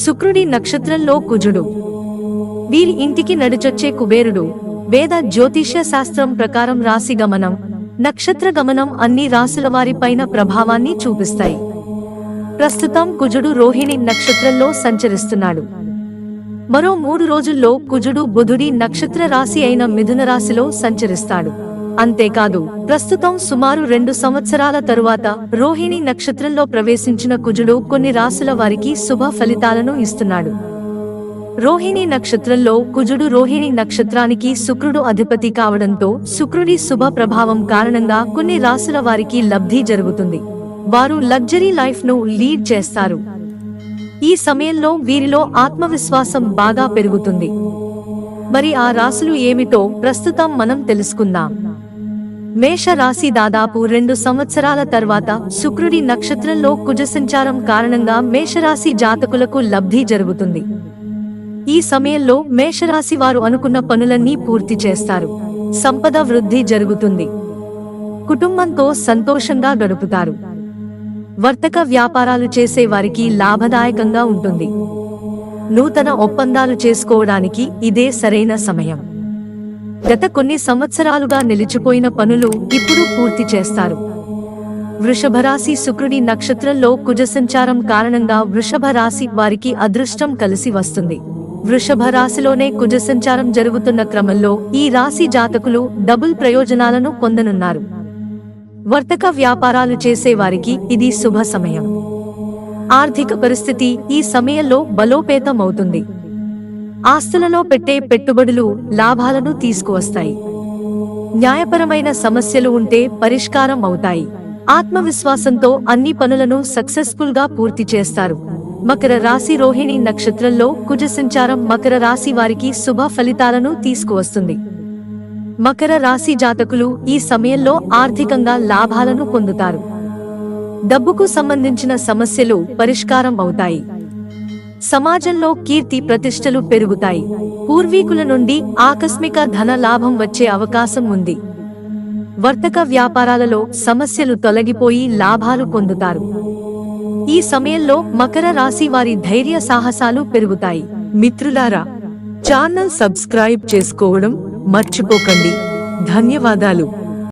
శుక్రుడి నక్షత్రంలో కుజుడు. వీరి ఇంటికి నడిచొచ్చే కుబేరుడు. వేద జ్యోతిష్య శాస్త్రం ప్రకారం రాశి గమనం, నక్షత్ర గమనం అన్ని రాశుల వారిపైన ప్రభావాన్ని చూపిస్తాయి. ప్రస్తుతం కుజుడు రోహిణి నక్షత్రంలో సంచరిస్తున్నాడు. మరో 3 రోజుల్లో కుజుడు బుధుడి నక్షత్ర రాశి అయిన మిథున రాశిలో సంచరిస్తాడు. అంతేకాదు, ప్రస్తుతం సుమారు 2 సంవత్సరాల తరువాత రోహిణి నక్షత్రంలో ప్రవేశించిన కుజుడు కొన్ని రాశుల వారికి శుభ ఫలితాలను ఇస్తున్నాడు. రోహిణి నక్షత్రంలో కుజుడు రోహిణి నక్షత్రానికి శుక్రుడు అధిపతి కావడంతో శుక్రుడి శుభ ప్రభావం కారణంగా కొన్ని రాశుల వారికి లబ్ధి జరుగుతుంది. వారు లగ్జరీ లైఫ్ ను లీడ్ చేస్తారు. ఈ సమయంలో వీరిలో ఆత్మవిశ్వాసం బాగా పెరుగుతుంది. మరి ఆ రాశులు ఏమిటో ప్రస్తుతం మనం తెలుసుకుందాం. మేష రాశి దాదాపు 2 సంవత్సరాల తర్వాత శుక్రుడి నక్షత్రంలో కుజ సంచారం కారణంగా మేషరాశి జాతకులకు లబ్ధి జరుగుతుంది. ఈ సమయంలో మేషరాశి వారు అనుకున్న పనులన్నీ పూర్తి చేస్తారు. సంపద వృద్ధి జరుగుతుంది. కుటుంబంతో సంతోషంగా గడుపుతారు. వర్తక వ్యాపారాలు చేసే వారికి లాభదాయకంగా ఉంటుంది. నూతన ఒప్పందాలు చేసుకోవడానికి ఇదే సరైన సమయం. గత కొన్ని సంవత్సరాలుగా నిలిచిపోయిన పనులు ఇప్పుడు పూర్తి చేస్తారు. వృషభ రాశి శుక్రుడి నక్షత్రంలో కుజ సంచారం కారణంగా వృషభ రాశి వారికి అదృష్టం కలిసి వస్తుంది. వృషభ రాశిలోనే కుజ సంచారం జరుగుతున్న క్రమంలో ఈ రాశి జాతకులు డబుల్ ప్రయోజనాలను పొందనున్నారు. వర్తక వ్యాపారాలు చేసే వారికి ఇది శుభ సమయం. ఆర్థిక పరిస్థితి ఈ సమయంలో బలోపేతం అవుతుంది. ఆస్తులలో పెట్టే పెట్టుబడులు లాభాలను తీసుకువస్తాయి. న్యాయపరమైన సమస్యలు ఉంటే పరిష్కారం అవుతాయి. ఆత్మవిశ్వాసంతో అన్ని పనులను సక్సెస్ఫుల్ గా పూర్తి చేస్తారు. మకర రాశి రోహిణి నక్షత్రంలో కుజ సంచారం మకర రాశి వారికి శుభ ఫలితాలను తీసుకువస్తుంది. మకర రాశి జాతకులు ఈ సమయంలో ఆర్థికంగా లాభాలను పొందుతారు. డబ్బుకు సంబంధించిన సమస్యలు పరిష్కారం అవుతాయి. సమాజంలో కీర్తి ప్రతిష్టలు పెరుగుతాయి. పూర్వీకుల నుండి ఆకస్మిక ధన లాభం వచ్చే అవకాశం ఉంది. వర్తక వ్యాపారాలలో సమస్యలు తొలగిపోయి లాభాలు పొందుతారు. ఈ సమయంలో మకర రాశి వారి ధైర్య సాహసాలు పెరుగుతాయి. మిత్రులారా, ఛానల్ సబ్స్క్రైబ్ చేసుకోవడం మర్చిపోకండి. ధన్యవాదాలు.